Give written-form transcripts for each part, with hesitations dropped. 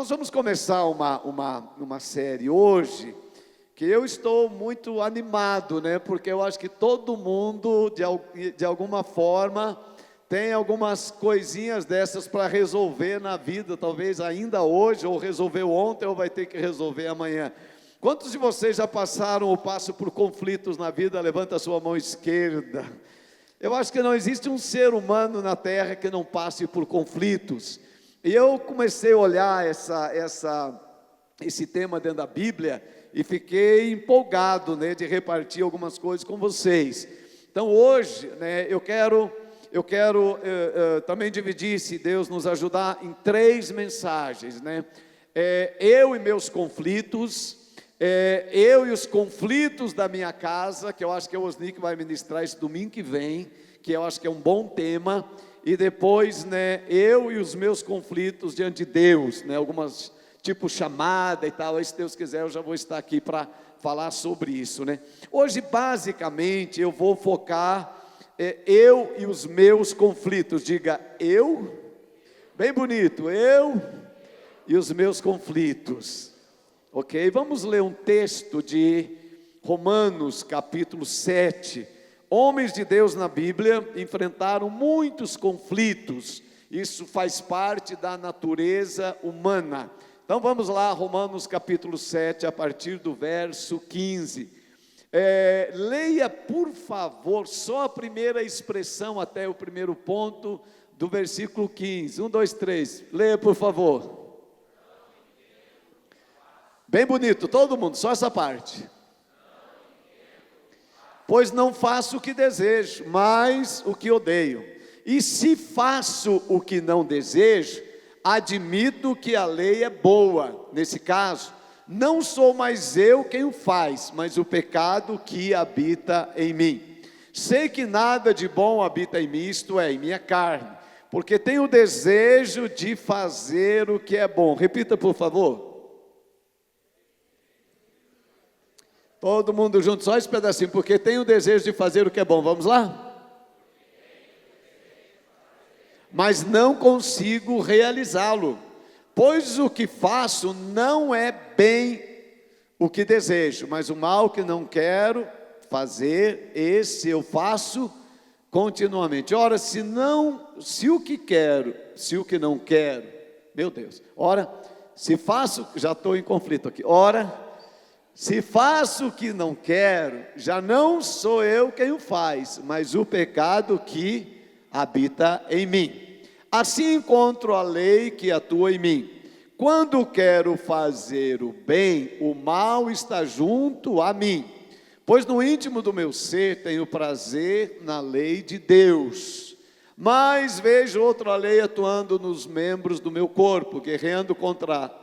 Nós vamos começar uma série hoje, que eu estou muito animado, né? Porque eu acho que todo mundo, de alguma forma, tem algumas coisinhas dessas para resolver na vida, talvez ainda hoje, ou resolveu ontem, ou vai ter que resolver amanhã. Quantos de vocês já passaram ou passam por conflitos na vida? Levanta a sua mão esquerda. Eu acho que não existe um ser humano na terra que não passe por conflitos. E eu comecei a olhar esse tema dentro da Bíblia e fiquei empolgado, né, de repartir algumas coisas com vocês. Então hoje, né, eu quero também dividir, se Deus nos ajudar, em 3 mensagens, né? Eu e meus conflitos, eu e os conflitos da minha casa, que eu acho que o Osni que vai ministrar esse domingo que vem, que eu acho que é um bom tema, e depois, né, eu e os meus conflitos diante de Deus, né, algumas, tipo chamada e tal, aí se Deus quiser eu já vou estar aqui para falar sobre isso, né. Hoje basicamente eu vou focar, eu e os meus conflitos, diga eu, bem bonito, eu e os meus conflitos. Ok, vamos ler um texto de Romanos capítulo 7. Homens de Deus na Bíblia enfrentaram muitos conflitos, isso faz parte da natureza humana. Então vamos lá, Romanos capítulo 7, a partir do verso 15. Leia por favor, só a primeira expressão até o primeiro ponto do versículo 15. 1, 2, 3, leia por favor. Bem bonito, todo mundo, só essa parte. Pois não faço o que desejo, mas o que odeio. E se faço o que não desejo, admito que a lei é boa. Nesse caso, não sou mais eu quem o faz, mas o pecado que habita em mim. Sei que nada de bom habita em mim, isto é, em minha carne, porque tenho o desejo de fazer o que é bom. Repita por favor. Todo mundo junto, só esse pedacinho, porque tenho o desejo de fazer o que é bom. Vamos lá? Mas não consigo realizá-lo, pois o que faço não é bem o que desejo, mas o mal que não quero fazer, esse eu faço continuamente. Ora, se o que não quero, meu Deus, ora, se faço, já estou em conflito aqui, ora, se faço o que não quero, já não sou eu quem o faz, mas o pecado que habita em mim. Assim encontro a lei que atua em mim. Quando quero fazer o bem, o mal está junto a mim. Pois no íntimo do meu ser tenho prazer na lei de Deus. Mas vejo outra lei atuando nos membros do meu corpo, guerreando contra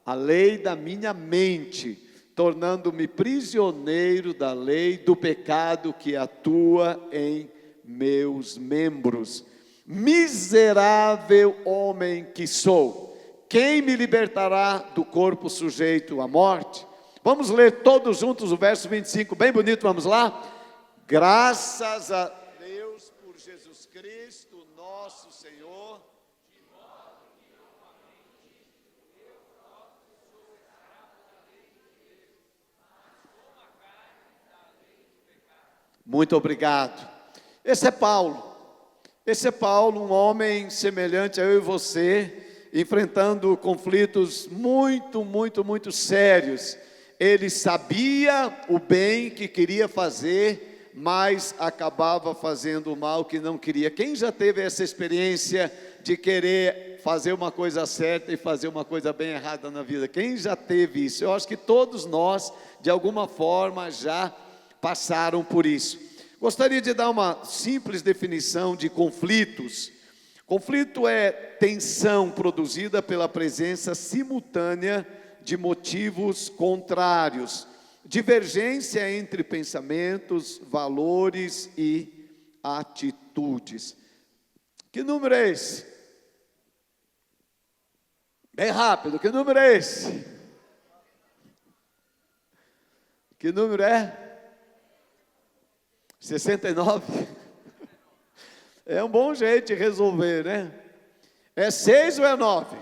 a lei da minha mente, tornando-me prisioneiro da lei do pecado que atua em meus membros. Miserável homem que sou, quem me libertará do corpo sujeito à morte? Vamos ler todos juntos o verso 25, bem bonito, vamos lá? Graças a Deus por Jesus Cristo, nosso Senhor. Muito obrigado. Esse é Paulo, um homem semelhante a eu e você, enfrentando conflitos muito sérios. Ele sabia o bem que queria fazer, mas acabava fazendo o mal que não queria. Quem já teve essa experiência de querer fazer uma coisa certa e fazer uma coisa bem errada na vida? Quem já teve isso? Eu acho que todos nós, de alguma forma, já passaram por isso. Gostaria de dar uma simples definição de conflitos. Conflito é tensão produzida pela presença simultânea de motivos contrários, divergência entre pensamentos, valores e atitudes. Que número é esse? Bem rápido, que número é esse? Que número é? 69? É um bom jeito de resolver, né? É 6 ou é 9?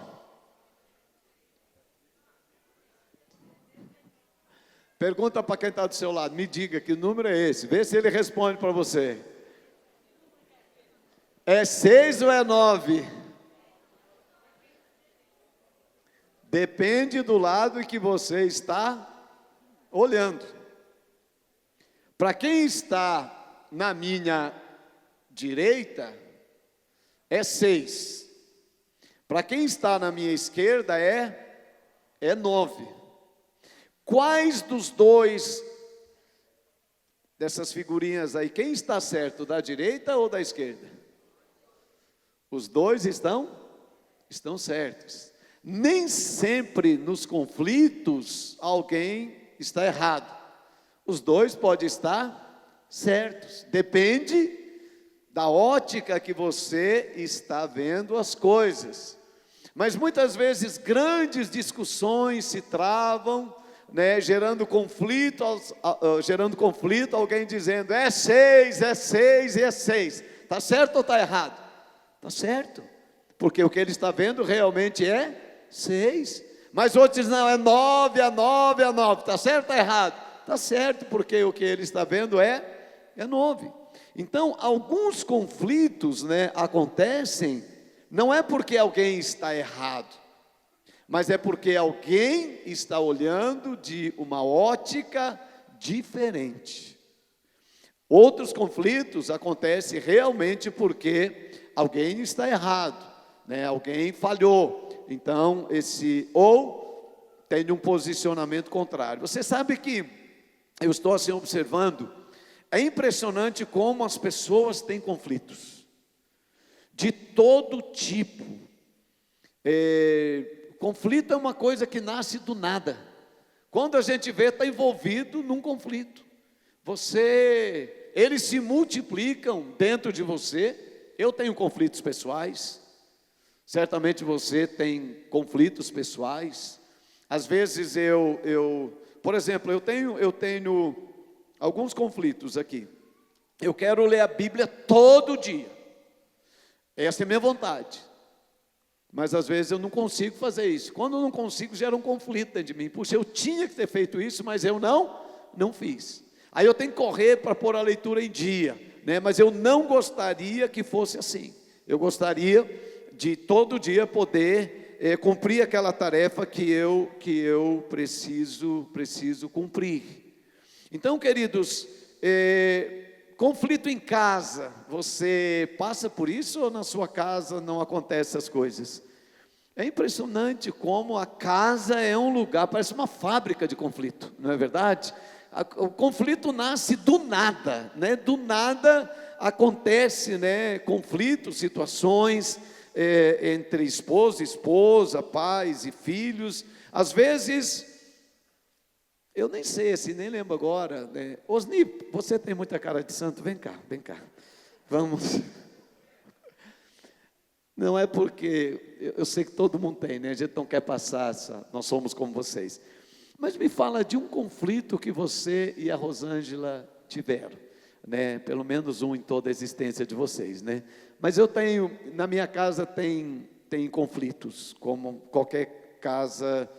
Pergunta para quem está do seu lado, me diga que número é esse, vê se ele responde para você. É 6 ou é 9? Depende do lado em que você está olhando. Para quem está na minha direita, é 6. Para quem está na minha esquerda, é 9. Quais dos dois, dessas figurinhas aí, quem está certo, da direita ou da esquerda? Os dois estão certos. Nem sempre nos conflitos alguém está errado. Os dois podem estar certos. Depende da ótica que você está vendo as coisas. Mas muitas vezes grandes discussões se travam, né, gerando conflito, alguém dizendo, é 6, é 6 e é 6. Está certo ou está errado? Está certo, porque o que ele está vendo realmente é 6. Mas outros dizem, não, é 9, é 9, é 9. Está certo ou está errado? Está certo, porque o que ele está vendo é 9. Então, alguns conflitos, né, acontecem, não é porque alguém está errado, mas é porque alguém está olhando de uma ótica diferente. Outros conflitos acontecem realmente porque alguém está errado, né? Alguém falhou, então ou tem um posicionamento contrário. Você sabe que eu estou assim observando, é impressionante como as pessoas têm conflitos, de todo tipo. Conflito é uma coisa que nasce do nada. Quando a gente vê, está envolvido num conflito. Eles se multiplicam dentro de você. Eu tenho conflitos pessoais. Certamente você tem conflitos pessoais. Às vezes por exemplo, eu tenho alguns conflitos aqui. Eu quero ler a Bíblia todo dia. Essa é a minha vontade. Mas às vezes eu não consigo fazer isso. Quando eu não consigo, gera um conflito dentro de mim. Puxa, eu tinha que ter feito isso, mas eu não fiz. Aí eu tenho que correr para pôr a leitura em dia, né? Mas eu não gostaria que fosse assim. Eu gostaria de todo dia poder cumprir aquela tarefa que eu preciso cumprir. Então, queridos, conflito em casa, você passa por isso ou na sua casa não acontecem essas coisas? É impressionante como a casa é um lugar, parece uma fábrica de conflito, não é verdade? O conflito nasce do nada, né? Do nada acontece, né, conflitos, situações entre esposo e esposa, pais e filhos. Às vezes, eu nem sei, assim, nem lembro agora, né? Osni, você tem muita cara de santo, vem cá, vamos. Não é porque, eu sei que todo mundo tem, né? A gente não quer passar nós somos como vocês. Mas me fala de um conflito que você e a Rosângela tiveram, né? Pelo menos um em toda a existência de vocês, né? Mas na minha casa tem conflitos, como qualquer casa.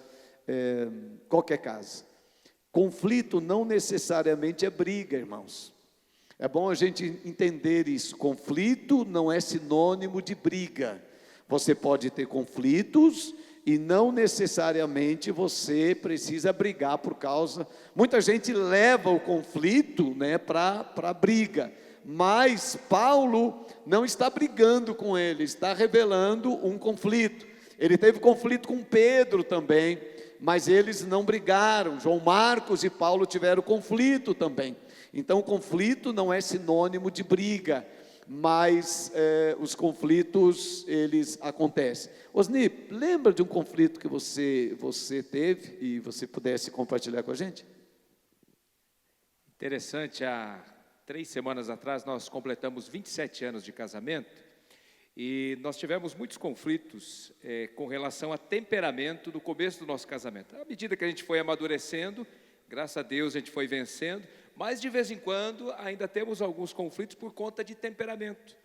Conflito não necessariamente é briga, irmãos. É bom a gente entender isso. Conflito não é sinônimo de briga. Você pode ter conflitos e não necessariamente você precisa brigar por causa. Muita gente leva o conflito, né, para briga. Mas Paulo não está brigando com ele, está revelando um conflito. Ele teve conflito com Pedro também, mas eles não brigaram. João Marcos e Paulo tiveram conflito também. Então, conflito não é sinônimo de briga, mas os conflitos, eles acontecem. Osni, lembra de um conflito que você teve e você pudesse compartilhar com a gente? Interessante, há 3 semanas atrás nós completamos 27 anos de casamento e nós tivemos muitos conflitos com relação a temperamento no começo do nosso casamento. À medida que a gente foi amadurecendo, graças a Deus a gente foi vencendo, mas de vez em quando ainda temos alguns conflitos por conta de temperamento.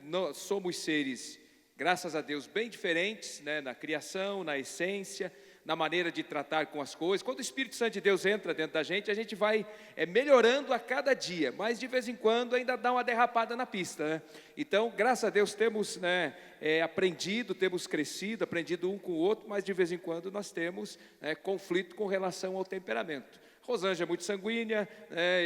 Nós somos seres, graças a Deus, bem diferentes, né, na criação, na essência, na maneira de tratar com as coisas. Quando o Espírito Santo de Deus entra dentro da gente, a gente vai melhorando a cada dia, mas de vez em quando ainda dá uma derrapada na pista, né? Então, graças a Deus, temos, né, aprendido, temos crescido, aprendido um com o outro, mas de vez em quando nós temos conflito com relação ao temperamento. Rosângela é muito sanguínea,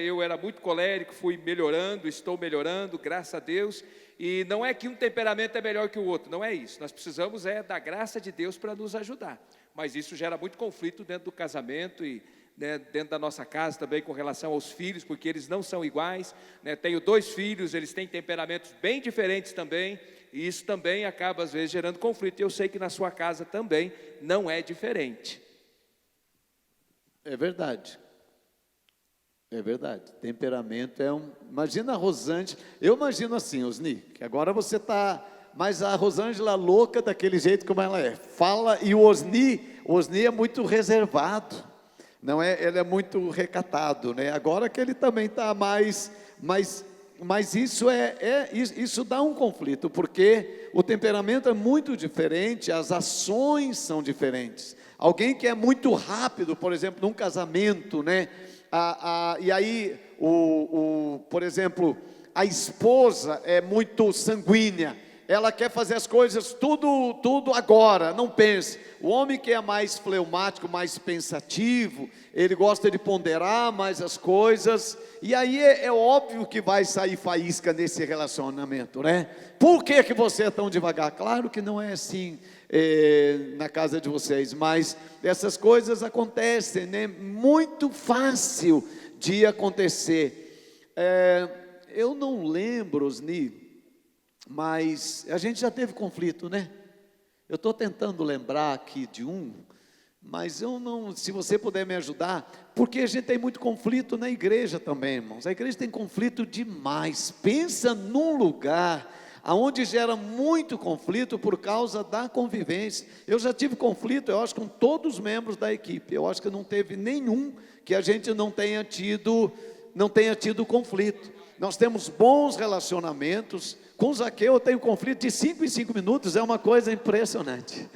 eu era muito colérico, fui melhorando, estou melhorando, graças a Deus. E não é que um temperamento é melhor que o outro, não é isso. Nós precisamos da graça de Deus para nos ajudar. Mas isso gera muito conflito dentro do casamento e, né, dentro da nossa casa também com relação aos filhos, porque eles não são iguais, né? Tenho 2 filhos, eles têm temperamentos bem diferentes também, e isso também acaba às vezes gerando conflito. E eu sei que na sua casa também não é diferente. É verdade. É verdade, temperamento Imagina a Rosângela, eu imagino assim, Osni, que agora você está... Mas a Rosângela louca daquele jeito como ela é, fala, e o Osni é muito reservado, não é? Ele é muito recatado, né? Agora que ele também está mais... Mas isso isso dá um conflito, porque o temperamento é muito diferente, as ações são diferentes. Alguém que é muito rápido, por exemplo, num casamento, né? E aí, por exemplo, a esposa é muito sanguínea, ela quer fazer as coisas tudo agora, não pense. O homem que é mais fleumático, mais pensativo, ele gosta de ponderar mais as coisas, e aí é óbvio que vai sair faísca nesse relacionamento, né? Por que você é tão devagar? Claro que não é assim na casa de vocês, mas essas coisas acontecem, né? Muito fácil de acontecer. Eu não lembro, Osni, mas a gente já teve conflito, né? Eu estou tentando lembrar aqui de mas eu não, se você puder me ajudar, porque a gente tem muito conflito na igreja também, irmãos. A igreja tem conflito demais. Pensa num lugar aonde gera muito conflito por causa da convivência. Eu já tive conflito, eu acho, com todos os membros da equipe. Eu acho que não teve nenhum que a gente não tenha tido conflito. Nós temos bons relacionamentos. Com o Zaqueu eu tenho conflito de 5 em 5 minutos, é uma coisa impressionante.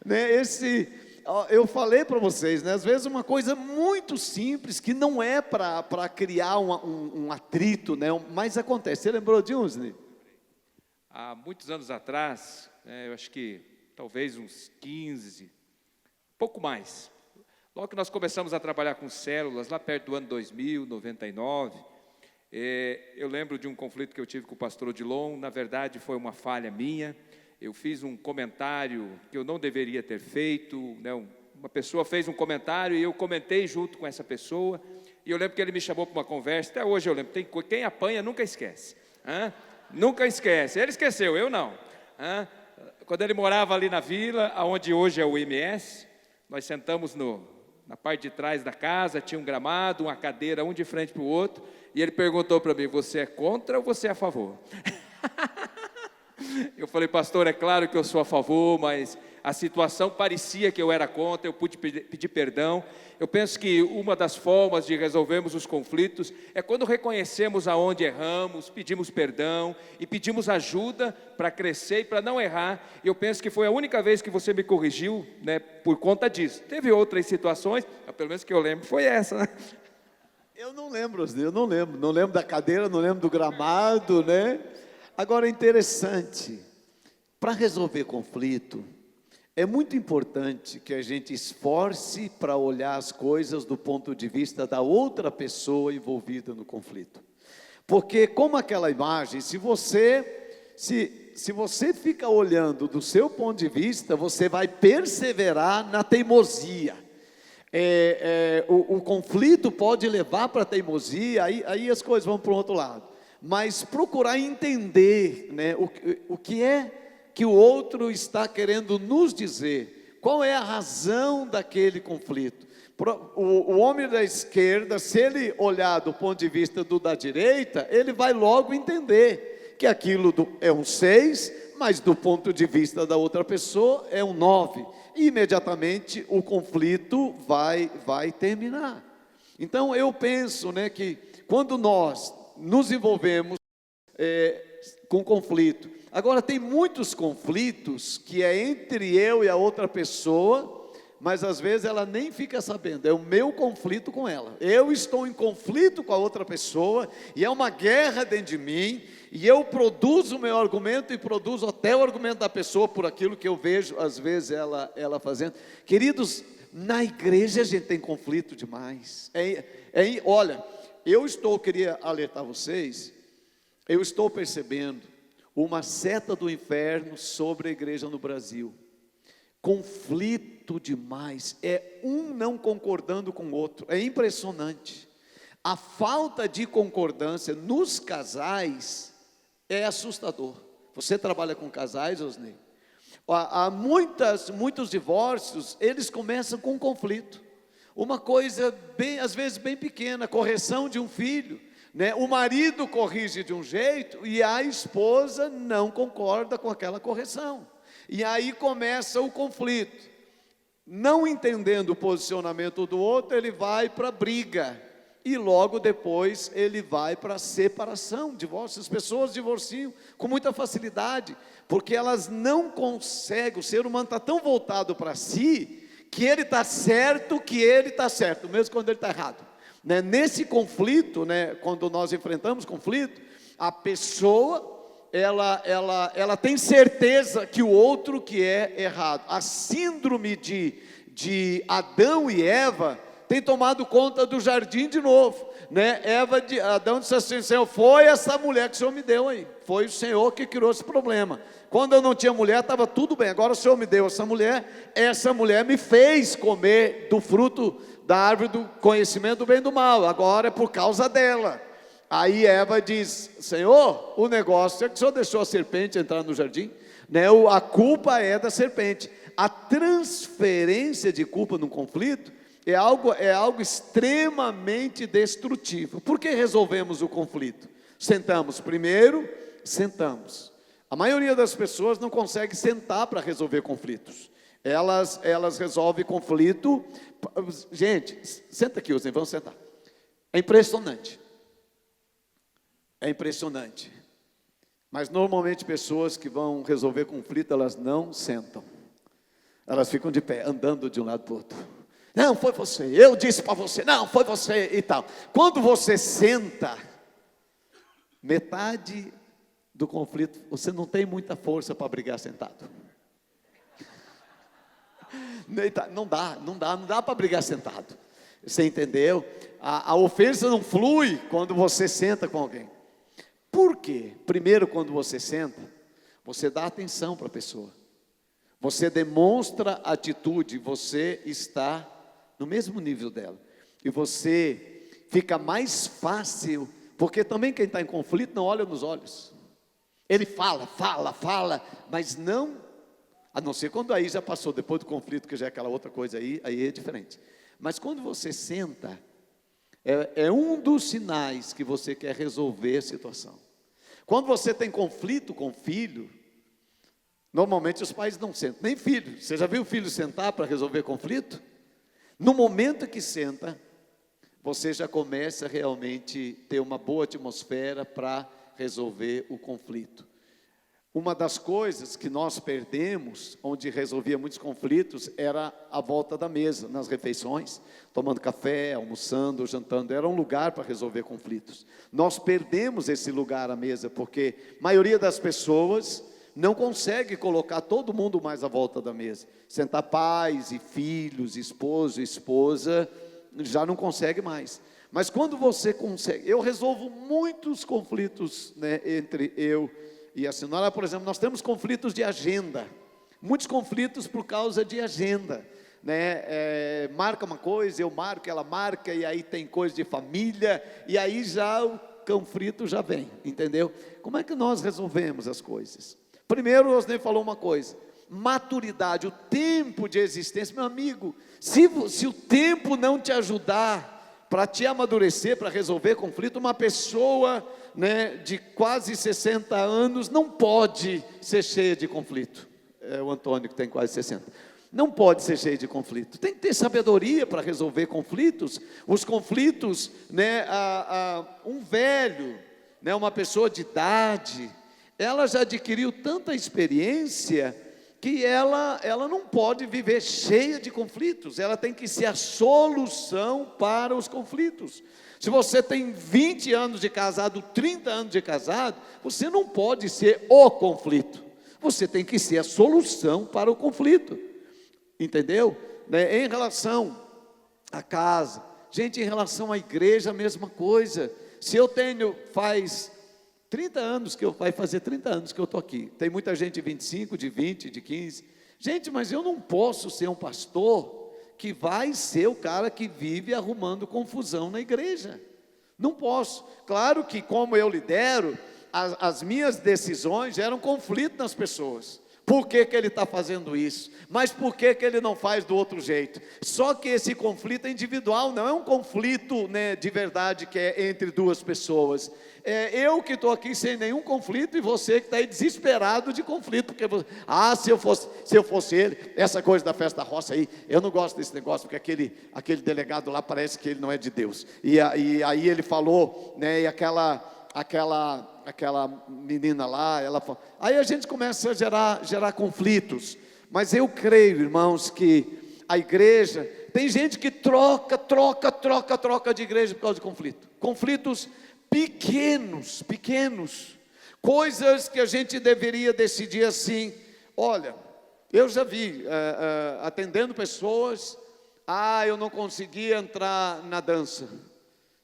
Né? Eu falei para vocês, né? Às vezes uma coisa muito simples, que não é para criar um atrito, né? Mas acontece. Você lembrou de uns, né? Há muitos anos atrás, eu acho que talvez uns 15, pouco mais. Logo que nós começamos a trabalhar com células, lá perto do ano 2000, 99, eu lembro de um conflito que eu tive com o pastor Odilon. Na verdade foi uma falha minha. Eu fiz um comentário que eu não deveria ter feito, né? Uma pessoa fez um comentário e eu comentei junto com essa pessoa, e eu lembro que ele me chamou para uma conversa. Até hoje eu lembro, quem apanha nunca esquece, nunca esquece. Ele esqueceu, eu não. Quando ele morava ali na vila, onde hoje é o IMS, nós sentamos na parte de trás da casa, tinha um gramado, uma cadeira, um de frente para o outro, e ele perguntou para mim: você é contra ou você é a favor? Eu falei: pastor, é claro que eu sou a favor, mas a situação parecia que eu era contra. Eu pude pedir perdão. Eu penso que uma das formas de resolvermos os conflitos é quando reconhecemos aonde erramos, pedimos perdão e pedimos ajuda para crescer e para não errar. Eu penso que foi a única vez que você me corrigiu, né, por conta disso. Teve outras situações, mas pelo menos que eu lembro foi essa, né? Eu não lembro da cadeira, não lembro do gramado, né? Agora é interessante, para resolver conflito, é muito importante que a gente esforce para olhar as coisas do ponto de vista da outra pessoa envolvida no conflito. Porque como aquela imagem, se você fica olhando do seu ponto de vista, você vai perseverar na teimosia. O conflito pode levar para a teimosia, aí as coisas vão para o outro lado. Mas procurar entender, né, o que é que o outro está querendo nos dizer, qual é a razão daquele conflito. O homem da esquerda, se ele olhar do ponto de vista do da direita, ele vai logo entender que aquilo é um 6, mas do ponto de vista da outra pessoa é um 9, e imediatamente o conflito vai terminar. Então eu penso, né, que quando nós nos envolvemos com conflito, agora tem muitos conflitos que é entre eu e a outra pessoa, mas às vezes ela nem fica sabendo, é o meu conflito com ela. Eu estou em conflito com a outra pessoa, e é uma guerra dentro de mim, e eu produzo o meu argumento, e produzo até o argumento da pessoa, por aquilo que eu vejo, às vezes, ela fazendo. Queridos, na igreja a gente tem conflito demais. Olha, queria alertar vocês, eu estou percebendo uma seta do inferno sobre a igreja no Brasil. Conflito demais, é um não concordando com o outro, é impressionante. A falta de concordância nos casais é assustador. Você trabalha com casais, Osnei? Há muitos divórcios, eles começam com conflito. Uma coisa às vezes bem pequena, correção de um filho, né? O marido corrige de um jeito e a esposa não concorda com aquela correção. E aí começa o conflito. Não entendendo o posicionamento do outro, ele vai para a briga. E logo depois ele vai para a separação, divórcio. As pessoas divorciam com muita facilidade, porque elas não conseguem, o ser humano está tão voltado para si, que ele está certo, mesmo quando ele está errado. Né? Nesse conflito, né, quando nós enfrentamos conflito, a pessoa, ela tem certeza que o outro que é errado. A síndrome de Adão e Eva tem tomado conta do jardim de novo, né? Adão disse assim: Senhor, foi essa mulher que o Senhor me deu aí, foi o Senhor que criou esse problema. Quando eu não tinha mulher, estava tudo bem, agora o Senhor me deu essa mulher me fez comer do fruto da árvore do conhecimento do bem e do mal, agora é por causa dela. Aí Eva diz: Senhor, o negócio é que o Senhor deixou a serpente entrar no jardim, né? A culpa é da serpente. A transferência de culpa num conflito é algo extremamente destrutivo. Por que resolvemos o conflito? Primeiro sentamos. A maioria das pessoas não consegue sentar para resolver conflitos. Elas resolvem conflito. Gente, senta aqui, Osnei, vamos sentar. É impressionante. Mas normalmente pessoas que vão resolver conflito, elas não sentam. Elas ficam de pé, andando de um lado para o outro. Não, foi você, eu disse para você, não, foi você e tal. Quando você senta, metade do conflito, você não tem muita força para brigar sentado. Não dá para brigar sentado. Você entendeu? A ofensa não flui quando você senta com alguém. Por quê? Primeiro, quando você senta, você dá atenção para a pessoa. Você demonstra atitude, você está no mesmo nível dela. E você fica mais fácil, porque também quem está em conflito não olha nos olhos. Ele fala, mas não, a não ser quando aí já passou, depois do conflito, que já é aquela outra coisa aí é diferente. Mas quando você senta, é um dos sinais que você quer resolver a situação. Quando você tem conflito com o filho, normalmente os pais não sentam, nem filho. Você já viu o filho sentar para resolver conflito? No momento que senta, você já começa realmente a ter uma boa atmosfera para resolver o conflito. Uma das coisas que nós perdemos, onde resolvia muitos conflitos, era a volta da mesa, nas refeições, tomando café, almoçando, jantando, era um lugar para resolver conflitos. Nós perdemos esse lugar à mesa, porque a maioria das pessoas não consegue colocar todo mundo mais à volta da mesa. Sentar pais e filhos, esposo e esposa, já não consegue mais. Mas quando você consegue, eu resolvo muitos conflitos, né, entre eu e a senhora. Por exemplo, nós temos conflitos de agenda, muitos conflitos por causa de agenda, né? Marca uma coisa, eu marco, ela marca, e aí tem coisa de família, e aí já o conflito já vem, entendeu? Como é que nós resolvemos as coisas? Primeiro, o Osnei falou uma coisa: maturidade, o tempo de existência. Meu amigo, se o tempo não te ajudar para te amadurecer, para resolver conflito, uma pessoa, né, de quase 60 anos não pode ser cheia de conflito. É o Antônio que tem quase 60. Não pode ser cheio de conflito. Tem que ter sabedoria para resolver conflitos. Os conflitos, né, um velho, né, uma pessoa de idade, ela já adquiriu tanta experiência que ela não pode viver cheia de conflitos, ela tem que ser a solução para os conflitos. Se você tem 20 anos de casado, 30 anos de casado, você não pode ser o conflito, você tem que ser a solução para o conflito, entendeu? Em relação à casa, gente, em relação à igreja, a mesma coisa. Se eu faz 30 anos vai fazer 30 anos que eu estou aqui, tem muita gente de 25, de 20, de 15, gente, mas eu não posso ser um pastor que vai ser o cara que vive arrumando confusão na igreja, não posso. Claro que como eu lidero, as minhas decisões geram conflito nas pessoas. Por que ele está fazendo isso? Mas por que ele não faz do outro jeito? Só que esse conflito é individual, não é um conflito, né, de verdade, que é entre duas pessoas. É eu que estou aqui sem nenhum conflito e você que está aí desesperado de conflito, porque se eu fosse ele, essa coisa da festa da roça aí, eu não gosto desse negócio, porque aquele delegado lá parece que ele não é de Deus. E aí ele falou, né, e aquela menina lá, aí a gente começa a gerar conflitos. Mas eu creio, irmãos, que a igreja, tem gente que troca de igreja por causa de conflitos pequenos, coisas que a gente deveria decidir assim. Olha, eu já vi, atendendo pessoas, eu não consegui entrar na dança,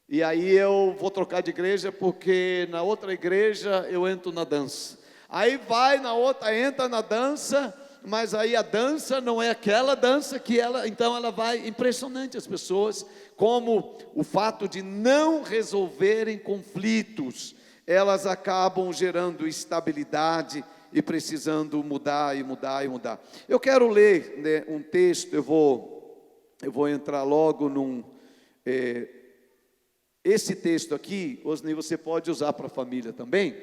e aí eu vou trocar de igreja, porque na outra igreja eu entro na dança. Aí vai na outra, entra na dança, mas aí a dança não é aquela dança que então ela vai. Impressionante as pessoas, como o fato de não resolverem conflitos, elas acabam gerando instabilidade e precisando mudar. Eu quero ler, né, um texto, eu vou entrar logo esse texto aqui, Osni, você pode usar para a família também,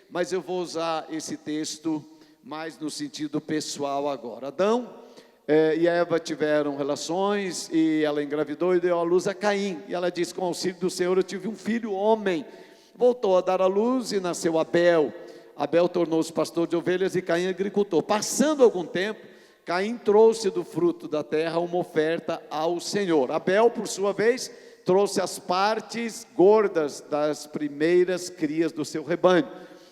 mas eu vou usar esse texto mais no sentido pessoal agora. Adão e Eva tiveram relações, e ela engravidou e deu à luz a Caim, e ela disse: com o auxílio do Senhor eu tive um filho homem. Voltou a dar à luz e nasceu Abel. Abel tornou-se pastor de ovelhas e Caim agricultor. Passando algum tempo, Caim trouxe do fruto da terra uma oferta ao Senhor. Abel, por sua vez, trouxe as partes gordas das primeiras crias do seu rebanho.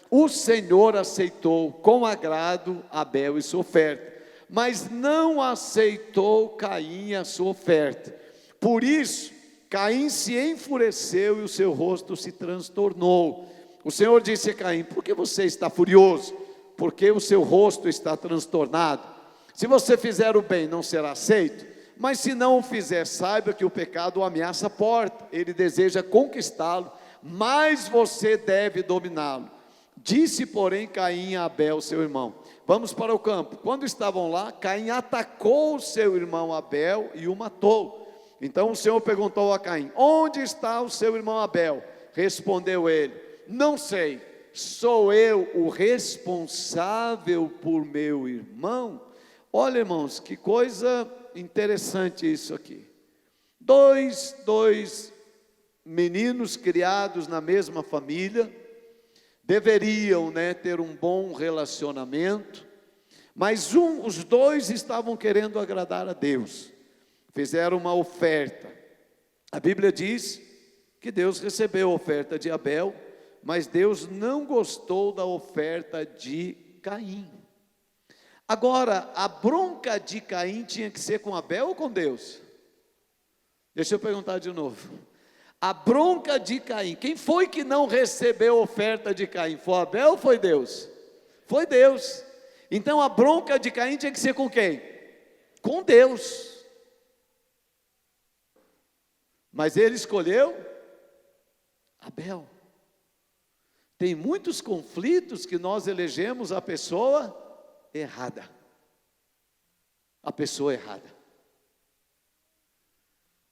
O Senhor aceitou com agrado Abel e sua oferta, mas não aceitou Caim a sua oferta. Por isso, Caim se enfureceu e o seu rosto se transtornou. O Senhor disse a Caim: por que você está furioso? Porque o seu rosto está transtornado. Se você fizer o bem, não será aceito, mas se não o fizer, saiba que o pecado o ameaça a porta. Ele deseja conquistá-lo, mas você deve dominá-lo. Disse, porém, Caim a Abel, seu irmão: vamos para o campo. Quando estavam lá, Caim atacou seu irmão Abel e o matou. Então o Senhor perguntou a Caim: onde está o seu irmão Abel? Respondeu ele: não sei, sou eu o responsável por meu irmão? Olha, irmãos, que coisa interessante isso aqui. Dois meninos criados na mesma família, deveriam, né, ter um bom relacionamento, mas os dois estavam querendo agradar a Deus, fizeram uma oferta. A Bíblia diz que Deus recebeu a oferta de Abel, mas Deus não gostou da oferta de Caim. Agora, a bronca de Caim tinha que ser com Abel ou com Deus? Deixa eu perguntar de novo. A bronca de Caim, quem foi que não recebeu a oferta de Caim? Foi Abel ou foi Deus? Foi Deus. Então a bronca de Caim tinha que ser com quem? Com Deus. Mas ele escolheu Abel. Tem muitos conflitos que nós elegemos a pessoa errada. A pessoa errada.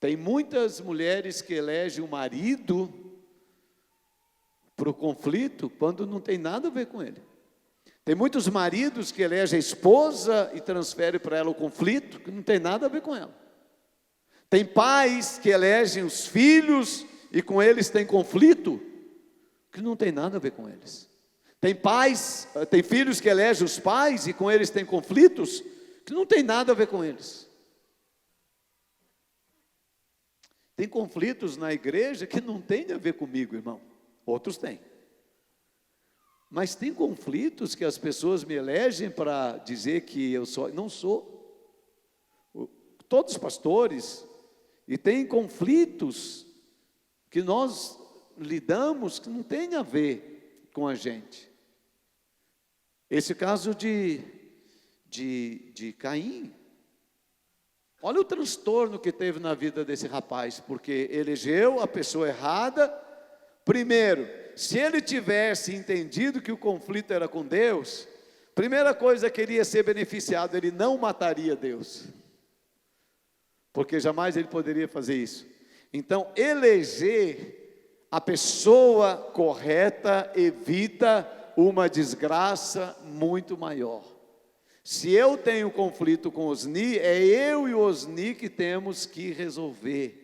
Tem muitas mulheres que elegem o marido para o conflito, quando não tem nada a ver com ele. Tem muitos maridos que elegem a esposa e transferem para ela o conflito, que não tem nada a ver com ela. Tem pais que elegem os filhos e com eles tem conflito, que não tem nada a ver com eles. Tem pais, tem filhos que elegem os pais e com eles tem conflitos que não tem nada a ver com eles. Tem conflitos na igreja que não tem a ver comigo, irmão. Outros têm. Mas tem conflitos que as pessoas me elegem para dizer que eu não sou. Todos os pastores. E tem conflitos que nós lidamos que não tem a ver com a gente. Esse caso de Caim. Olha o transtorno que teve na vida desse rapaz, porque elegeu a pessoa errada. Primeiro, se ele tivesse entendido que o conflito era com Deus, primeira coisa que ele ia ser beneficiado, ele não mataria Deus, porque jamais ele poderia fazer isso. Então, eleger a pessoa correta evita uma desgraça muito maior. Se eu tenho conflito com Osni, é eu e o Osni que temos que resolver.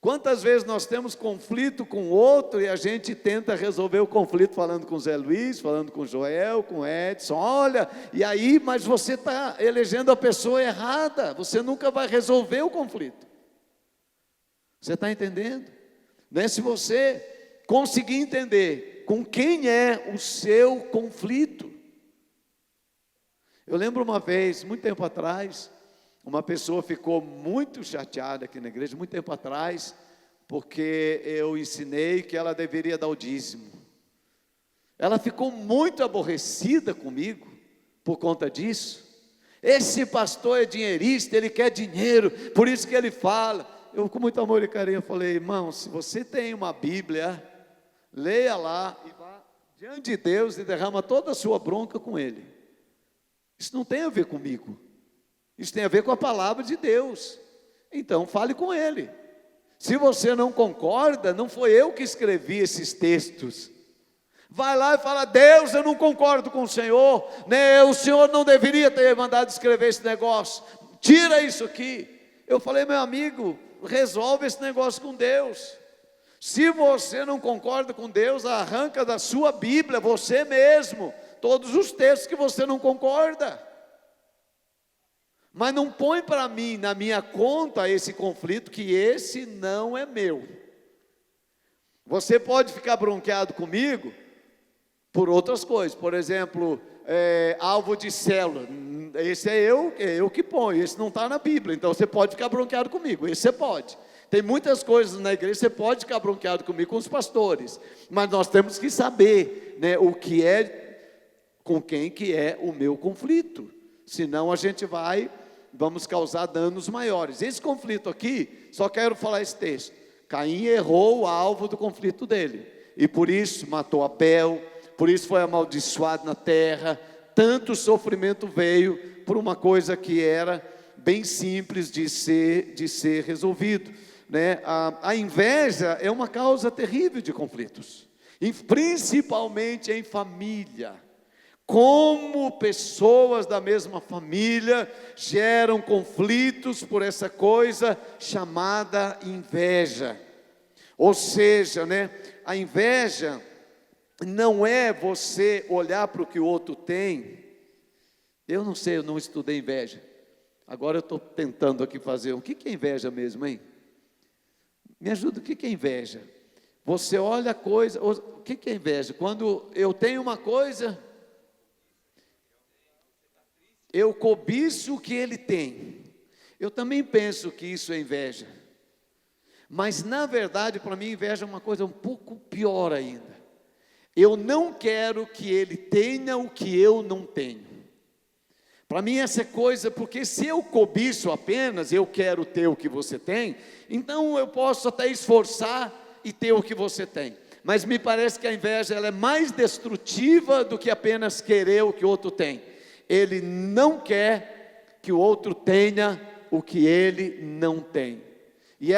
Quantas vezes nós temos conflito com outro e a gente tenta resolver o conflito falando com Zé Luiz, falando com Joel, com Edson, olha, e aí, mas você está elegendo a pessoa errada, você nunca vai resolver o conflito. Você está entendendo? Né? Se você conseguir entender com quem é o seu conflito. Eu lembro uma vez, muito tempo atrás, uma pessoa ficou muito chateada aqui na igreja, muito tempo atrás, porque eu ensinei que ela deveria dar o dízimo. Ela ficou muito aborrecida comigo, por conta disso. Esse pastor é dinheirista, ele quer dinheiro, por isso que ele fala. Eu com muito amor e carinho falei, irmão, se você tem uma Bíblia, leia lá, e vá diante de Deus e derrama toda a sua bronca com ele. Isso não tem a ver comigo. Isso tem a ver com a palavra de Deus. Então fale com ele. Se você não concorda, não foi eu que escrevi esses textos. Vai lá e fala, Deus, eu não concordo com o Senhor, né? O Senhor não deveria ter mandado escrever esse negócio. Tira isso aqui. Eu falei, meu amigo, resolve esse negócio com Deus. Se você não concorda com Deus, arranca da sua Bíblia, você mesmo, todos os textos que você não concorda. Mas não põe para mim, na minha conta, esse conflito, que esse não é meu. Você pode ficar bronqueado comigo por outras coisas. Por exemplo, alvo de célula. Esse é eu que ponho, esse não está na Bíblia. Então você pode ficar bronqueado comigo, esse você pode. Tem muitas coisas na igreja, você pode ficar bronqueado comigo, com os pastores. Mas nós temos que saber, né, o que é, com quem que é o meu conflito. Senão a gente vamos causar danos maiores. Esse conflito aqui, só quero falar esse texto. Caim errou o alvo do conflito dele. E por isso matou Abel, por isso foi amaldiçoado na terra. Tanto sofrimento veio por uma coisa que era bem simples de ser resolvido. Né? A inveja é uma causa terrível de conflitos. E principalmente em família. Como pessoas da mesma família geram conflitos por essa coisa chamada inveja. Ou seja, né, a inveja não é você olhar para o que o outro tem. Eu não sei, eu não estudei inveja. Agora eu estou tentando aqui fazer. O que é inveja mesmo, hein? Me ajuda, o que é inveja? Você olha a coisa, o que é inveja? Quando eu tenho uma coisa, eu cobiço o que ele tem. Eu também penso que isso é inveja. Mas na verdade, para mim, inveja é uma coisa um pouco pior ainda. Eu não quero que ele tenha o que eu não tenho. Para mim essa coisa, porque se eu cobiço apenas, eu quero ter o que você tem, então eu posso até esforçar e ter o que você tem. Mas me parece que a inveja ela é mais destrutiva do que apenas querer o que o outro tem. Ele não quer que o outro tenha o que ele não tem. E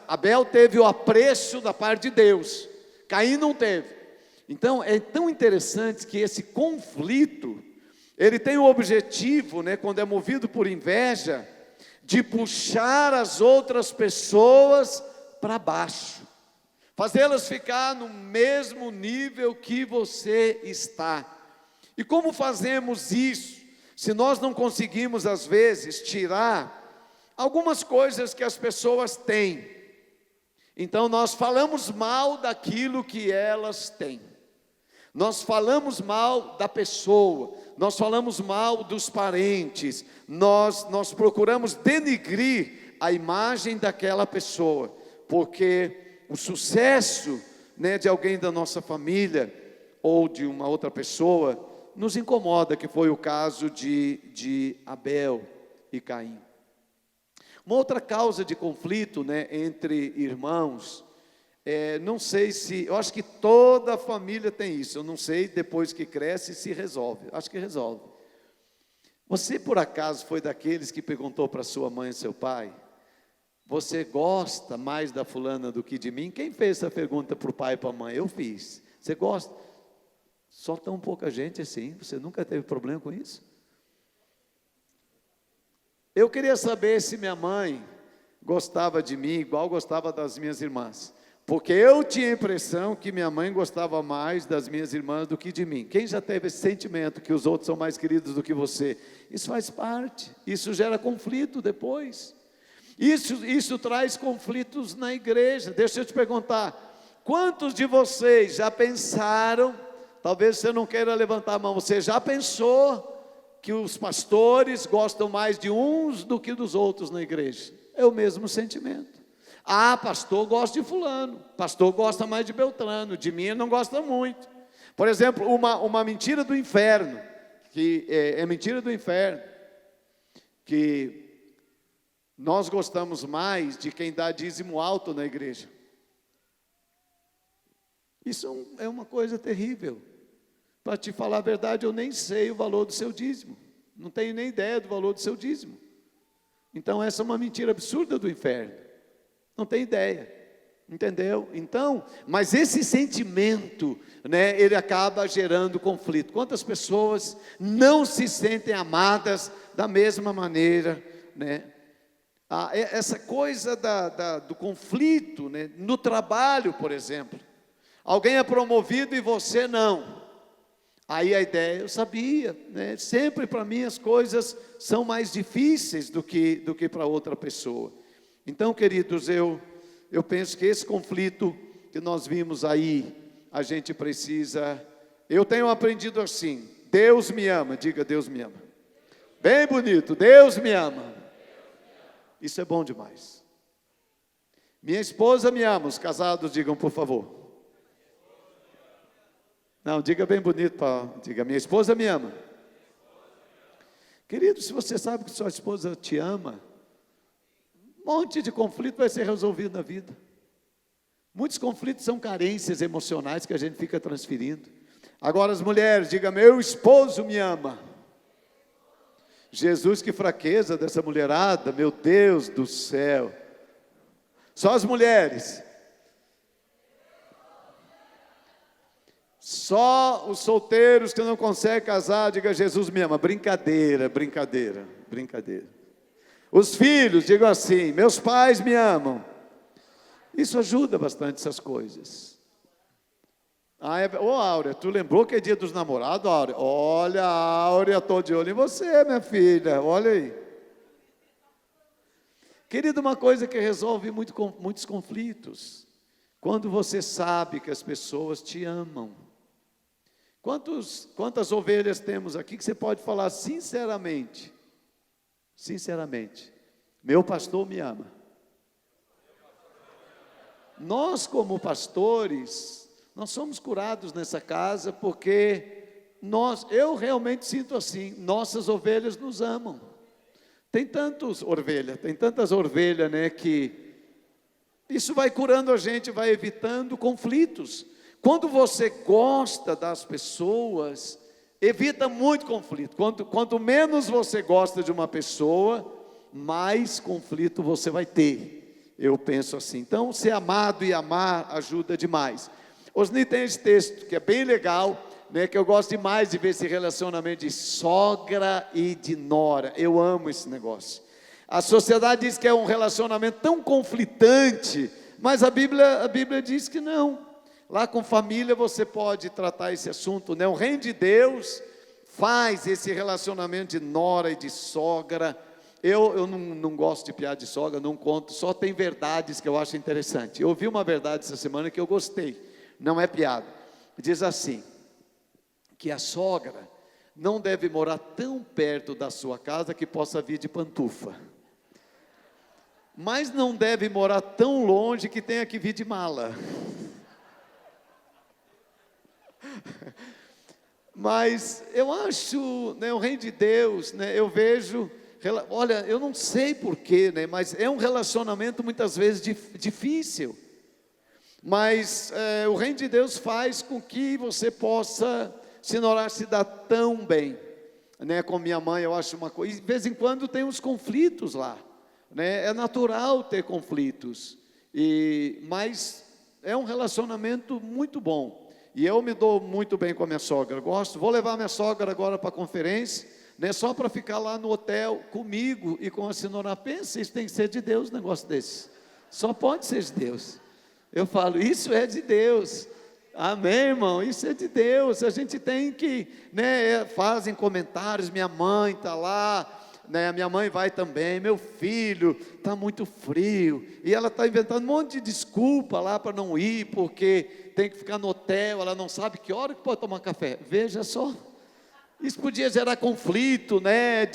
Abel teve o apreço da parte de Deus, Caim não teve. Então é tão interessante que esse conflito, ele tem o objetivo, né, quando é movido por inveja, de puxar as outras pessoas para baixo. fazê-las ficar no mesmo nível que você está. E como fazemos isso, se nós não conseguimos, às vezes, tirar algumas coisas que as pessoas têm? Então, nós falamos mal daquilo que elas têm. Nós falamos mal da pessoa, nós falamos mal dos parentes, nós procuramos denigrir a imagem daquela pessoa, porque o sucesso, né, de alguém da nossa família, ou de uma outra pessoa, nos incomoda, que foi o caso de Abel e Caim. Uma outra causa de conflito, né, entre irmãos, não sei se, eu acho que toda família tem isso, eu não sei depois que cresce se resolve, acho que resolve. Você por acaso foi daqueles que perguntou para sua mãe e seu pai: você gosta mais da fulana do que de mim? Quem fez essa pergunta para o pai e para a mãe? Eu fiz. Você gosta? Só tão pouca gente assim, você nunca teve problema com isso? Eu queria saber se minha mãe gostava de mim igual gostava das minhas irmãs. Porque eu tinha a impressão que minha mãe gostava mais das minhas irmãs do que de mim. Quem já teve esse sentimento que os outros são mais queridos do que você? Isso faz parte, isso gera conflito depois. Isso traz conflitos na igreja. Deixa eu te perguntar, quantos de vocês já pensaram, talvez você não queira levantar a mão, você já pensou que os pastores gostam mais de uns do que dos outros na igreja? É o mesmo sentimento. Ah, pastor gosta de fulano, pastor gosta mais de Beltrano, de mim não gosta muito. Por exemplo, uma mentira do inferno, que é mentira do inferno, que nós gostamos mais de quem dá dízimo alto na igreja. Isso é uma coisa terrível. Para te falar a verdade, eu nem sei o valor do seu dízimo, não tenho nem ideia do valor do seu dízimo. Então essa é uma mentira absurda do inferno. Não tem ideia, entendeu? Então, mas esse sentimento, né, ele acaba gerando conflito. Quantas pessoas não se sentem amadas da mesma maneira, né? Essa coisa do conflito, né, no trabalho, por exemplo. Alguém é promovido e você não. Aí a ideia, eu sabia, né, sempre para mim as coisas são mais difíceis do que para outra pessoa. Então, queridos, eu penso que esse conflito que nós vimos aí, a gente precisa, eu tenho aprendido assim: Deus me ama, diga Deus me ama. Bem bonito, Deus me ama. Isso é bom demais. Minha esposa me ama, os casados digam por favor. Não, diga bem bonito, diga minha esposa me ama. Querido, se você sabe que sua esposa te ama, um monte de conflito vai ser resolvido na vida. Muitos conflitos são carências emocionais que a gente fica transferindo. Agora as mulheres, diga, meu esposo me ama. Jesus, que fraqueza dessa mulherada, meu Deus do céu. Só as mulheres. Só os solteiros que não conseguem casar, diga, Jesus me ama. Brincadeira, brincadeira, brincadeira. Os filhos, digam assim, meus pais me amam. Isso ajuda bastante essas coisas. Áurea, tu lembrou que é dia dos namorados, Áurea? Olha, Áurea, estou de olho em você, minha filha, olha aí. Querido, uma coisa que resolve muitos conflitos, quando você sabe que as pessoas te amam. Quantas ovelhas temos aqui que você pode falar sinceramente? Sinceramente, meu pastor me ama. Nós como pastores, nós somos curados nessa casa porque eu realmente sinto assim, nossas ovelhas nos amam. Tem tantas ovelhas, né, que isso vai curando a gente, vai evitando conflitos. Quando você gosta das pessoas, evita muito conflito. Quanto menos você gosta de uma pessoa, mais conflito você vai ter. Eu penso assim. Então, ser amado e amar ajuda demais. Osni tem esse texto que é bem legal, né, que eu gosto demais de ver esse relacionamento de sogra e de nora. Eu amo esse negócio. A sociedade diz que é um relacionamento tão conflitante, Mas a Bíblia diz que não. Lá com família você pode tratar esse assunto, né? O reino de Deus faz esse relacionamento de nora e de sogra. Eu não gosto de piada de sogra, não conto, só tem verdades que eu acho interessante. Eu ouvi uma verdade essa semana que eu gostei, não é piada. Diz assim, que a sogra não deve morar tão perto da sua casa que possa vir de pantufa. Mas não deve morar tão longe que tenha que vir de mala. Mas eu acho, né, o reino de Deus, né, eu vejo, olha, eu não sei porquê, né, mas é um relacionamento muitas vezes difícil. Mas o reino de Deus faz com que você possa se dar tão bem, né? Com minha mãe eu acho uma coisa, de vez em quando tem uns conflitos lá, né? É natural ter conflitos, mas é um relacionamento muito bom, e eu me dou muito bem com a minha sogra, vou levar minha sogra agora para a conferência, né? Só para ficar lá no hotel comigo e com a senhora. Pensa, isso tem que ser de Deus, um negócio desse, só pode ser de Deus. Eu falo, isso é de Deus. Amém, irmão? Isso é de Deus. A gente tem que, né? Fazem comentários, minha mãe está lá, né? Minha mãe vai também, meu filho, está muito frio, e ela está inventando um monte de desculpa lá para não ir, porque tem que ficar no hotel, ela não sabe que hora que pode tomar café. Veja só, isso podia gerar conflito, né?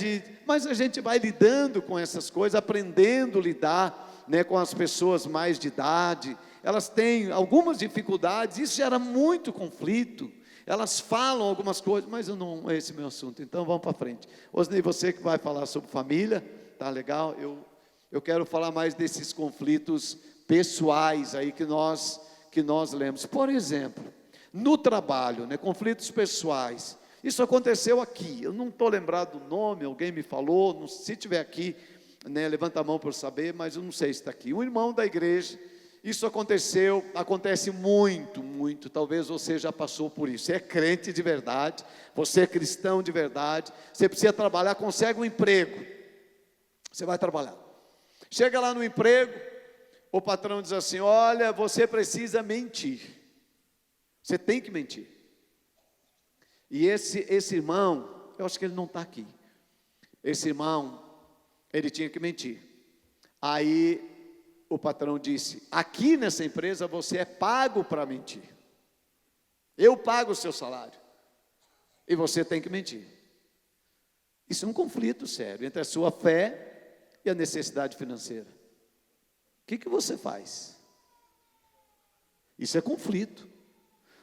Mas a gente vai lidando com essas coisas, aprendendo a lidar, né, com as pessoas mais de idade. Elas têm algumas dificuldades, isso gera muito conflito, elas falam algumas coisas, mas não é esse meu assunto, então vamos para frente. Osnei, você que vai falar sobre família, tá legal? Eu quero falar mais desses conflitos pessoais aí que nós lemos. Por exemplo, no trabalho, né, conflitos pessoais, isso aconteceu aqui, eu não estou lembrado do nome, alguém me falou, se tiver aqui, né, levanta a mão para eu saber, mas eu não sei se está aqui, um irmão da igreja. Isso acontece muito, muito, talvez você já passou por isso. Você é crente de verdade, você é cristão de verdade, você precisa trabalhar, consegue um emprego, você vai trabalhar. Chega lá no emprego, o patrão diz assim, olha, você precisa mentir, você tem que mentir. E esse irmão, eu acho que ele não está aqui, esse irmão, ele tinha que mentir. Aí o patrão disse, aqui nessa empresa você é pago para mentir, eu pago o seu salário, e você tem que mentir. Isso é um conflito sério, entre a sua fé e a necessidade financeira. O que você faz? Isso é conflito.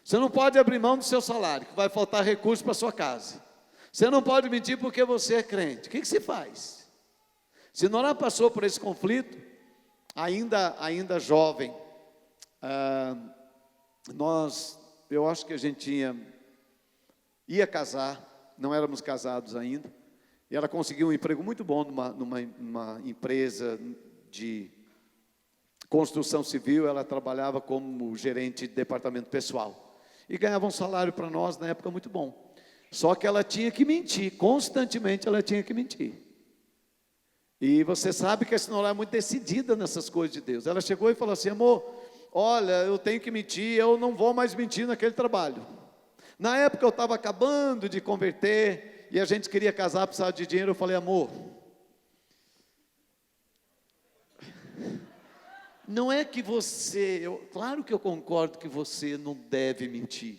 Você não pode abrir mão do seu salário, que vai faltar recursos para a sua casa. Você não pode mentir porque você é crente. O que você faz? Se Norá passou por esse conflito, ainda jovem, eu acho que a gente ia casar, não éramos casados ainda, e ela conseguiu um emprego muito bom numa empresa de construção civil. Ela trabalhava como gerente de departamento pessoal, e ganhava um salário para nós na época muito bom, só que ela tinha que mentir, constantemente ela tinha que mentir. E você sabe que a senhora é muito decidida nessas coisas de Deus. Ela chegou e falou assim, amor, olha, eu tenho que mentir, eu não vou mais mentir naquele trabalho. Na época eu estava acabando de converter, e a gente queria casar, precisava de dinheiro. Eu falei, amor, não é que claro que eu concordo que você não deve mentir,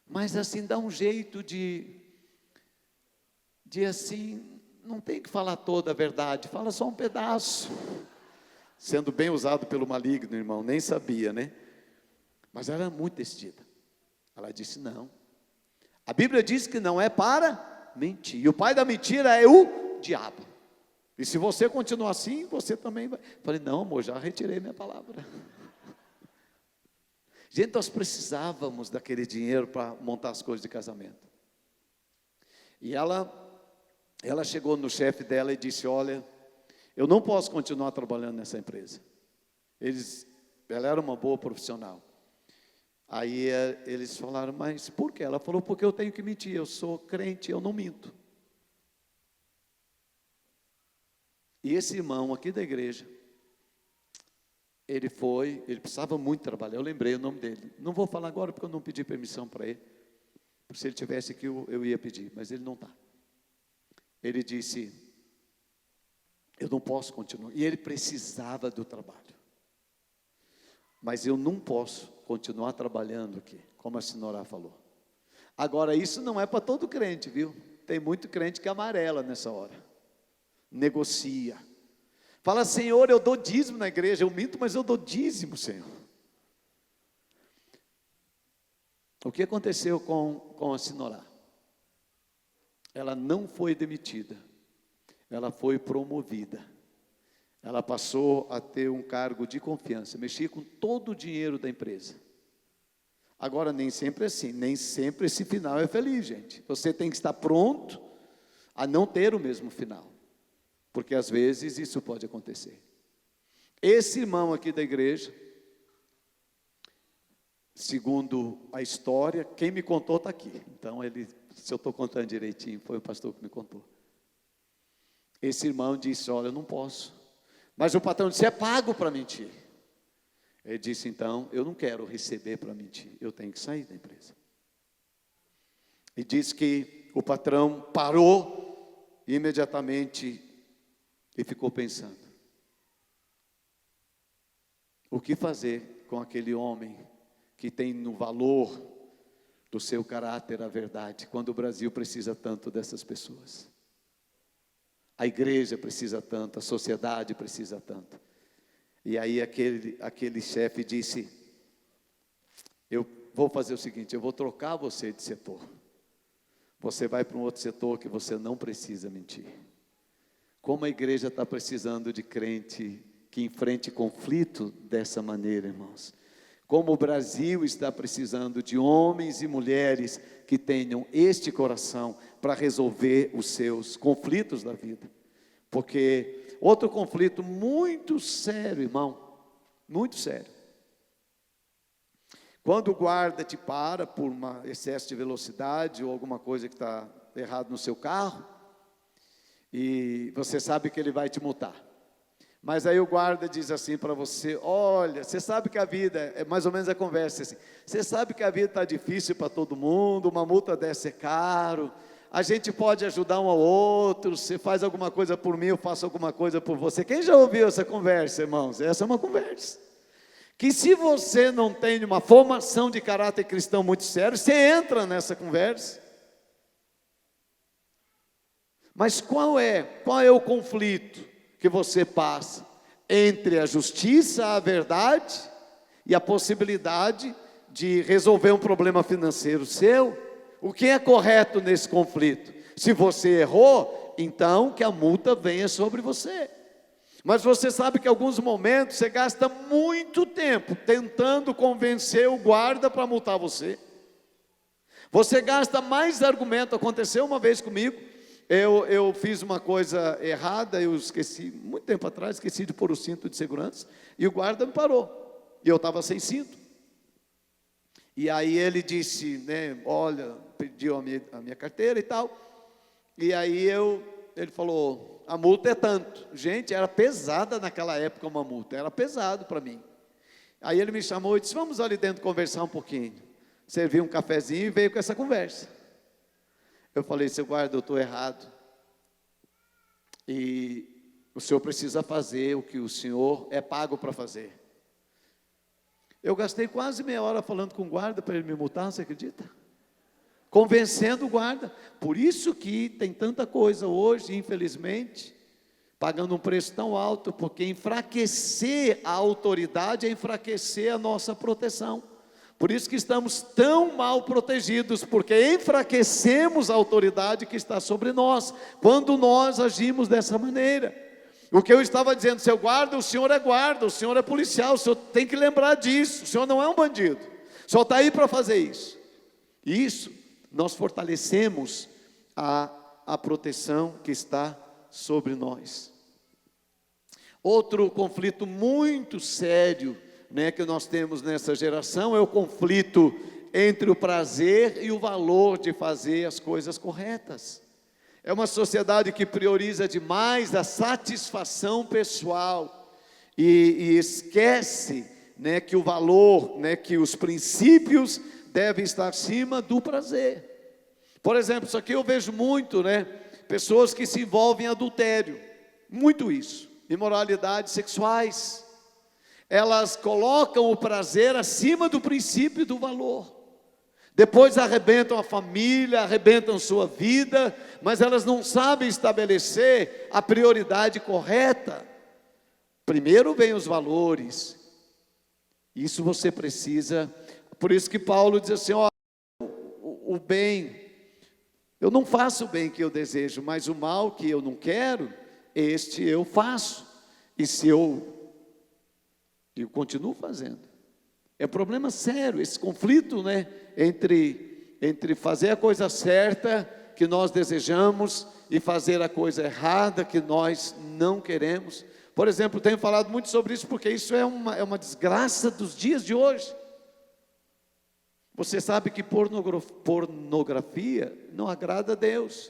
mas assim, dá um jeito de assim, não tem que falar toda a verdade, fala só um pedaço, sendo bem usado pelo maligno, irmão, nem sabia, né? Mas ela era muito decidida. Ela disse não, a Bíblia diz que não é para mentir, e o pai da mentira é o diabo, e se você continuar assim, você também vai. Falei, não amor, já retirei minha palavra. Gente, nós precisávamos daquele dinheiro para montar as coisas de casamento, e ela chegou no chefe dela e disse, olha, eu não posso continuar trabalhando nessa empresa. Ela era uma boa profissional. Aí eles falaram, mas por quê? Ela falou, porque eu tenho que mentir, eu sou crente, eu não minto. E esse irmão aqui da igreja, ele precisava muito trabalhar, eu lembrei o nome dele. Não vou falar agora porque eu não pedi permissão para ele. Se ele tivesse aqui, eu ia pedir, mas ele não está. Ele disse, eu não posso continuar. E ele precisava do trabalho. Mas eu não posso continuar trabalhando aqui, como a senhora falou. Agora, isso não é para todo crente, viu? Tem muito crente que amarela nessa hora. Negocia. Fala, Senhor, eu dou dízimo na igreja. Eu minto, mas eu dou dízimo, Senhor. O que aconteceu com a senhora? Ela não foi demitida. Ela foi promovida. Ela passou a ter um cargo de confiança. Mexia com todo o dinheiro da empresa. Agora, nem sempre é assim. Nem sempre esse final é feliz, gente. Você tem que estar pronto a não ter o mesmo final. Porque às vezes isso pode acontecer. Esse irmão aqui da igreja, segundo a história, quem me contou está aqui. Então, se eu estou contando direitinho, foi o pastor que me contou. Esse irmão disse, olha, eu não posso. Mas o patrão disse, é pago para mentir. Ele disse, então, eu não quero receber para mentir, eu tenho que sair da empresa. E disse que o patrão parou imediatamente e ficou pensando. O que fazer com aquele homem que tem no valor do seu caráter a verdade, quando o Brasil precisa tanto dessas pessoas? A igreja precisa tanto, a sociedade precisa tanto. E aí aquele chefe disse, eu vou fazer o seguinte, eu vou trocar você de setor. Você vai para um outro setor que você não precisa mentir. Como a igreja está precisando de crente que enfrente conflito dessa maneira, irmãos. Como o Brasil está precisando de homens e mulheres que tenham este coração para resolver os seus conflitos da vida. Porque outro conflito muito sério, irmão, muito sério. Quando o guarda te para por um excesso de velocidade ou alguma coisa que está errado no seu carro, e você sabe que ele vai te multar. Mas aí o guarda diz assim para você, olha, você sabe que a vida, é mais ou menos a conversa assim, você sabe que a vida está difícil para todo mundo, uma multa dessa é caro, a gente pode ajudar um ao outro, você faz alguma coisa por mim, eu faço alguma coisa por você. Quem já ouviu essa conversa, irmãos? Essa é uma conversa. Que se você não tem uma formação de caráter cristão muito sério, você entra nessa conversa. Mas qual é o conflito que você passa entre a justiça, a verdade e a possibilidade de resolver um problema financeiro seu? O que é correto nesse conflito? Se você errou, então que a multa venha sobre você. Mas você sabe que em alguns momentos você gasta muito tempo tentando convencer o guarda para multar você. Você gasta mais argumento. Aconteceu uma vez comigo, eu fiz uma coisa errada, eu esqueci, muito tempo atrás, esqueci de pôr o cinto de segurança, e o guarda me parou, e eu estava sem cinto. E aí ele disse, né, olha, pediu a minha carteira e tal, e aí ele falou, a multa é tanto. Gente, era pesada naquela época uma multa, era pesado para mim. Aí ele me chamou e disse, vamos ali dentro conversar um pouquinho. Serviu um cafezinho e veio com essa conversa. Eu falei, seu guarda, eu estou errado. E o senhor precisa fazer o que o senhor é pago para fazer. Eu gastei quase meia hora falando com o guarda para ele me multar, você acredita? Convencendo o guarda. Por isso que tem tanta coisa hoje, infelizmente, pagando um preço tão alto, porque enfraquecer a autoridade é enfraquecer a nossa proteção. Por isso que estamos tão mal protegidos, porque enfraquecemos a autoridade que está sobre nós, quando nós agimos dessa maneira. O que eu estava dizendo, seu guarda, o senhor é policial, o senhor tem que lembrar disso, o senhor não é um bandido, o senhor está aí para fazer isso. Isso, nós fortalecemos a proteção que está sobre nós. Outro conflito muito sério, né, que nós temos nessa geração é o conflito entre o prazer e o valor de fazer as coisas corretas. É uma sociedade que prioriza demais a satisfação pessoal e esquece, né, que o valor, né, que os princípios devem estar acima do prazer. Por exemplo, isso aqui eu vejo muito, né, pessoas que se envolvem em adultério, muito isso, imoralidades sexuais. Elas colocam o prazer acima do princípio e do valor. Depois arrebentam a família, arrebentam sua vida, mas elas não sabem estabelecer a prioridade correta. Primeiro vem os valores. Isso você precisa. Por isso que Paulo diz assim: ó, o bem, eu não faço o bem que eu desejo, mas o mal que eu não quero, este eu faço. E se eu continuo fazendo. É um problema sério, esse conflito, né, entre fazer a coisa certa que nós desejamos e fazer a coisa errada que nós não queremos. Por exemplo, tenho falado muito sobre isso porque isso é uma desgraça dos dias de hoje. Você sabe que pornografia não agrada a Deus.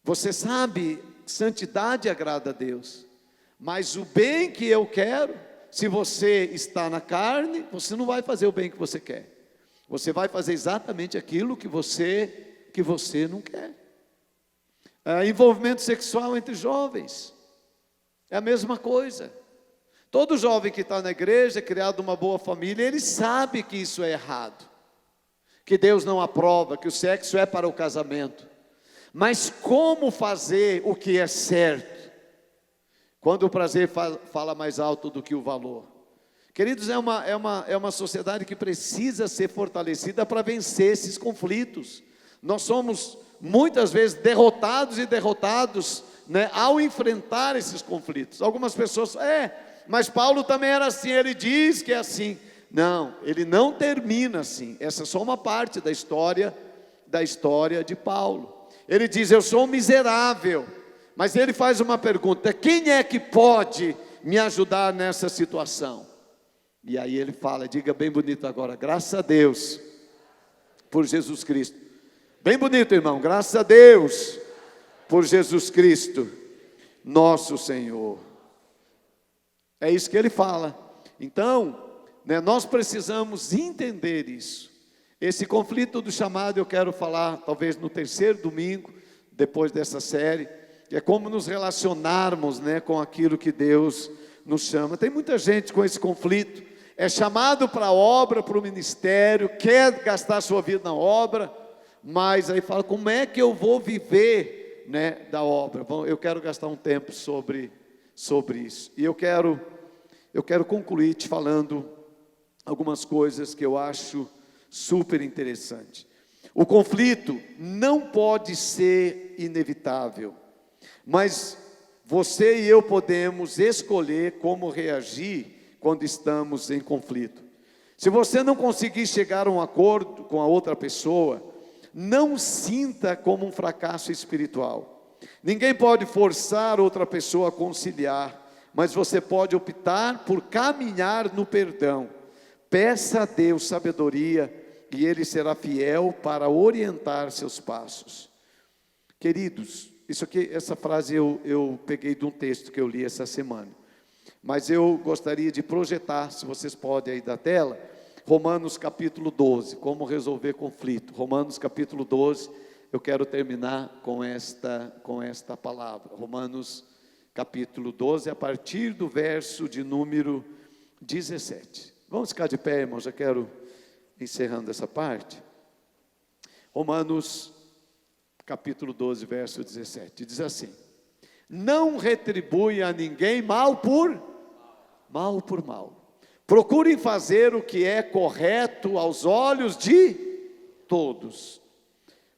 Você sabe, santidade agrada a Deus. Mas o bem que eu quero, se você está na carne, você não vai fazer o bem que você quer. Você vai fazer exatamente aquilo que você não quer. Envolvimento sexual entre jovens, é a mesma coisa. Todo jovem que está na igreja, criado numa boa família, ele sabe que isso é errado, que Deus não aprova, que o sexo é para o casamento. Mas como fazer o que é certo, quando o prazer fala mais alto do que o valor? Queridos, é uma sociedade que precisa ser fortalecida para vencer esses conflitos. Nós somos muitas vezes derrotados, né, ao enfrentar esses conflitos. Algumas pessoas, mas Paulo também era assim, ele diz que é assim. Não, ele não termina assim. Essa é só uma parte da história de Paulo. Ele diz: eu sou um miserável. Mas ele faz uma pergunta: quem é que pode me ajudar nessa situação? E aí ele fala, diga bem bonito agora: graças a Deus por Jesus Cristo. Bem bonito, irmão, graças a Deus por Jesus Cristo, nosso Senhor. É isso que ele fala. Então, né, nós precisamos entender isso. Esse conflito do chamado eu quero falar talvez no terceiro domingo, depois dessa série, que é como nos relacionarmos, né, com aquilo que Deus nos chama. Tem muita gente com esse conflito, é chamado para a obra, para o ministério, quer gastar sua vida na obra, mas aí fala: como é que eu vou viver, né, da obra? Bom, eu quero gastar um tempo sobre isso, e eu quero concluir te falando algumas coisas que eu acho super interessante. O conflito não pode ser inevitável, mas você e eu podemos escolher como reagir quando estamos em conflito. Se você não conseguir chegar a um acordo com a outra pessoa, não sinta como um fracasso espiritual. Ninguém pode forçar outra pessoa a conciliar, mas você pode optar por caminhar no perdão. Peça a Deus sabedoria e Ele será fiel para orientar seus passos. Queridos, essa frase eu peguei de um texto que eu li essa semana, mas eu gostaria de projetar, se vocês podem aí da tela, Romanos capítulo 12, como resolver conflito. Romanos capítulo 12, eu quero terminar com esta palavra. Romanos capítulo 12, a partir do verso de número 17. Vamos ficar de pé, irmãos, já quero encerrando essa parte. Romanos capítulo 12, verso 17, diz assim: não retribui a ninguém mal por mal. Procurem fazer o que é correto aos olhos de todos.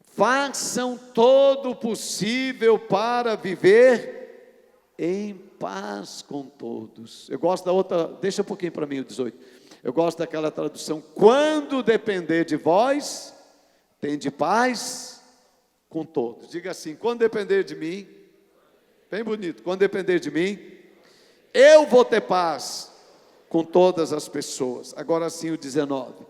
Façam todo o possível para viver em paz com todos. Eu gosto da outra, deixa um pouquinho para mim o 18. Eu gosto daquela tradução: quando depender de vós, tende paz com todos. Diga assim: quando depender de mim, bem bonito, quando depender de mim, eu vou ter paz com todas as pessoas. Agora sim o 19.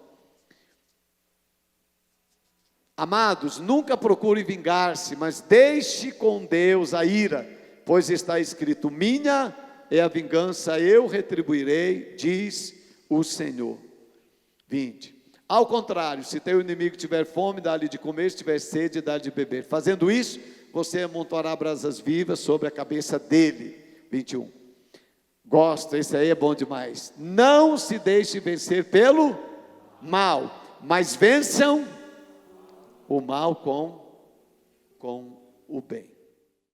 Amados, nunca procure vingar-se, mas deixe com Deus a ira, pois está escrito: minha é a vingança, eu retribuirei, diz o Senhor. 20. Ao contrário, se teu inimigo tiver fome, dá-lhe de comer, se tiver sede, dá-lhe de beber. Fazendo isso, você amontoará brasas vivas sobre a cabeça dele. 21. Gosto, esse aí é bom demais. Não se deixe vencer pelo mal, mas vençam o mal com o bem.